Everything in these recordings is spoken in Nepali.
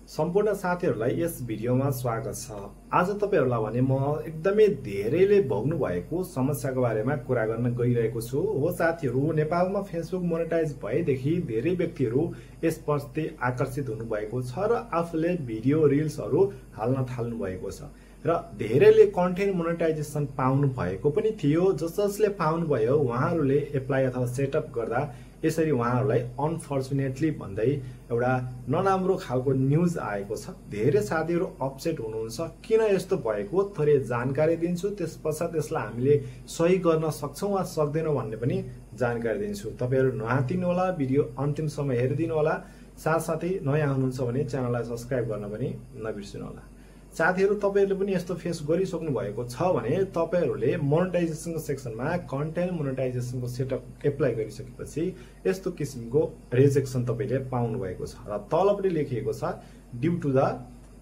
सम्पूर्ण साथीहरुलाई यस भिडियोमा स्वागत छ। आज तपाईहरुलाई भने म एकदमै धेरैले भोग्नु भएको समस्याको बारेमा कुरा गर्न गइरहेको छु। हो साथीहरु, नेपालमा फेसबुक मोनेटाइज भएदेखि धेरै व्यक्तिहरु यसप्रति आकर्षित हुनु भएको छ र आफूले भिडियो रिल्सहरु हाल्न थाल्नु भएको छ र धेरैले कन्टेन्ट मोनेटाइजेसन पाउनु भएको पनि थियो। जसले पाउनु भयो उहाँहरुले एप्लाई अथवा सेटअप गर्दा यसरी उहाँहरुलाई अनफर्चुनेटली भन्दै एउटा नराम्रो खालको न्यूज आएको छ। धेरै साथीहरु अपसेट हुनुहुन्छ, किन यस्तो भएको थोरै जानकारी दिन्छु। त्यसपश्चात यसलाई हामीले सही गर्न सक्छौं वा सक्दैनौं भन्ने पनि जानकारी दिन्छु। तपाईहरु नहातिनु होला, भिडियो अन्तिमसम्म हेरिदिनु होला। साथसाथै नयाँ हुनुहुन्छ भने च्यानललाई सब्स्क्राइब गर्न पनि नबिर्सनु होला। साथीहरु, तपाईहरुले पनि यस्तो फेस गरिसक्नु भएको छ भने तपाईहरुले मोनेटाइजेसनको सेक्सनमा कन्टेन्ट मोनेटाइजेसनको सेटअप एप्लाई गरिसकेपछि यस्तो किसिमको रिजेक्सन तपाईले पाउनु भएको छ र तलपट्टि लेखिएको छ due to the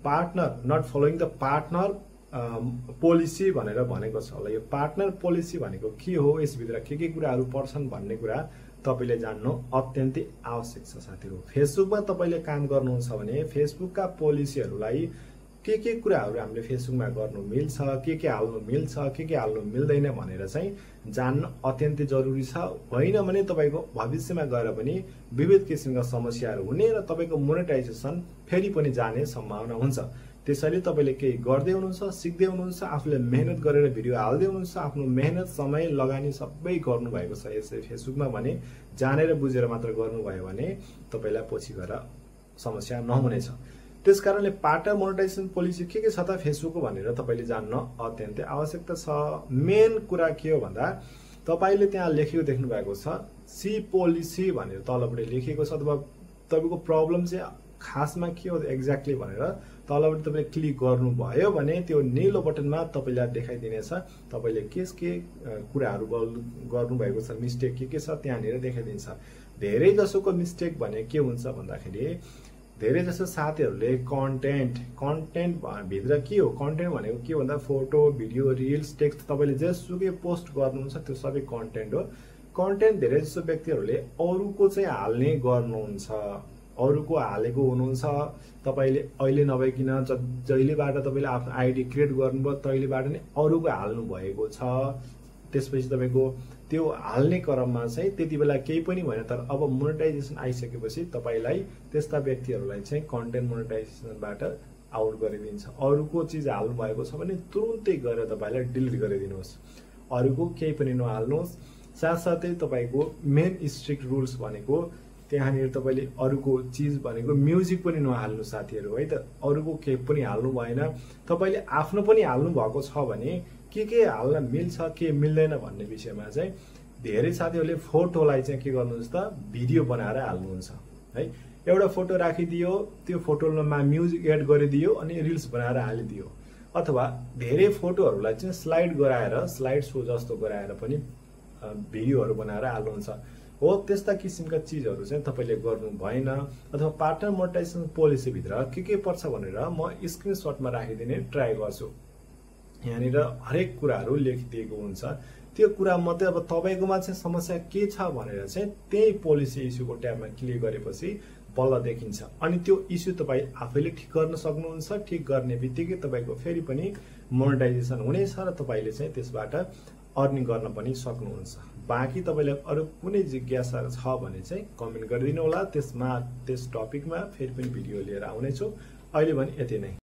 partner not following the partner policy भनेर भनेको छ। होला यो पार्टनर पोलिसी भनेको के हो, यसभित्र के कुराहरु पर्छन् भन्ने कुरा तपाईले जान्नु अत्यन्तै आवश्यक छ। साथीहरु, फेसबुकमा तपाईले काम गर्नुहुन्छ भने फेसबुकका पोलिसीहरुलाई के कुराहरु हामीले फेसबुकमा गर्नु मिल्छ, के हाल्नु मिल्छ, के हाल्नु मिल्दैन भनेर चाहिँ जान्न अत्यन्तै जरुरी छ। होइन भने तपाईको भविष्यमा गएर पनि विविध किसिमका समस्याहरु हुने र तपाईको मोनेटाइजेसन फेरि पनि जाने सम्भावना हुन्छ। त्यसैले तपाईले केही गर्दै हुनुहुन्छ, सिक्दै हुनुहुन्छ, आफूले मेहनत गरेर भिडियो हाल्दै हुनुहुन्छ, आफ्नो मेहनत समय लगानी सबै गर्नु भएको छ यसै फेसबुकमा भने जानेर बुझेर मात्र गर्नुभयो भने तपाईलाई पछि गएर समस्या नहुनेछ। त्यसकारणले पार्टनर मोनेटाइजेसन पोलिसी के छ त फेसबुकको भनेर तपाईले जान्न अत्यन्तै आवश्यकता छ। मेन कुरा के हो भन्दा तपाईले त्यहाँ लेखेको देख्नु भएको छ सी पोलिसी भनेर तलपट्टि लेखिएको छ, अथवा तपाईको प्रब्लम चाहिँ खासमा के हो एक्ज्याक्टली भनेर तलपट्टि तपाईले क्लिक गर्नुभयो भने त्यो नीलो बटनमा तपाईलाई देखाइदिनेछ तपाईले के कुराहरु गर्नु भएको छ, मिस्टेक के छ त्यहाँनिर देखाइदिन्छ। धेरै जसोको मिस्टेक भने के हुन्छ भन्दाखेरि धेरै जसो साथीहरुले कन्टेन्ट भित्र के हो, कन्टेन्ट भनेको के भन्दा फोटो, भिडियो, रिल्स, टेक्स्ट तपाईले जेसुकै पोस्ट गर्नुहुन्छ त्यो सबै कन्टेन्ट हो। कन्टेन्ट धेरै जसो व्यक्तिहरुले अरूको चाहिँ हाल्ने गर्नुहुन्छ, अरूको हालेको हुनुहुन्छ। तपाईले अहिले नभइकिन जहिलेबाट तपाईले आफ्नो आईडी क्रिएट गर्नुभयो तहिलेबाट नै अरूको हाल्नु भएको छ। त्यसपछि तपाईको त्यो हाल्ने क्रममा चाहिँ त्यतिबेला केही पनि भएन, तर अब मोनेटाइजेसन आइसकेपछि तपाईलाई त्यस्ता व्यक्तिहरुलाई चाहिँ कन्टेन्ट मोनेटाइजेसनबाट आउट गरिदिन्छ। अरूको चीज हाल्नु भएको छ भने तुरुन्तै गएर तपाईलाई डिलिट गरिदिनुहोस्, अरूको केही पनि नहाल्नुहोस्। साथसाथै तपाईको मेन स्ट्रिक्ट रुल्स भनेको त्यहाँनिर तपाईले अरूको चीज भनेको म्युजिक पनि नहाल्नु साथीहरु, है त। अरूको केही पनि हाल्नु भएन। तपाईले आफ्नो पनि हाल्नु भएको छ भने के हाल्न मिल्छ, के मिल्दैन भन्ने विषयमा चाहिँ धेरै साथीहरुले फोटोलाई चाहिँ के गर्नुहुन्छ त भिडियो बनाएर हाल्नुहुन्छ, है। एउटा फोटो राखिदियो, त्यो फोटोमा म्युजिक एड गरिदियो अनि रिल्स बनाएर हालिदियो, अथवा धेरै फोटोहरुलाई चाहिँ स्लाइड गराएर स्लाइड शो जस्तो गराएर पनि भिडियोहरु बनाएर हाल्नुहुन्छ। हो त्यस्ता किसिमका चीजहरु चाहिँ तपाईले गर्नु भएन। अथवा पार्टनर मोनेटाइजेसन पोलिसी भित्र के पर्छ भनेर म स्क्रिनशटमा राखिदिने ट्राई गर्छु। यहाँनिर हरेक कुराहरु लेखिदिएको हुन्छ। त्यो कुरा मध्ये अब तपाईकोमा चाहिँ समस्या के छ भनेर चाहिँ त्यही पोलिसी इस्युको ट्याबमा क्लिक गरेपछि बल्ल देखिन्छ। अनि त्यो इस्यु तपाई आफैले ठीक गर्न सक्नुहुन्छ। ठीक गर्ने बित्तिकै तपाईको फेरि पनि मोनेटाइजेसन हुनेछ र तपाईले चाहिँ त्यसबाट अर्निङ गर्न पनि सक्नुहुन्छ। बाँकी तपाईलाई अरु कुनै जिज्ञासा छ भने चाहिँ कमेन्ट गरिदिनु होला। त्यस टपिकमा फेरि पनि भिडियो लिएर आउने छु। अहिले भने यति नै।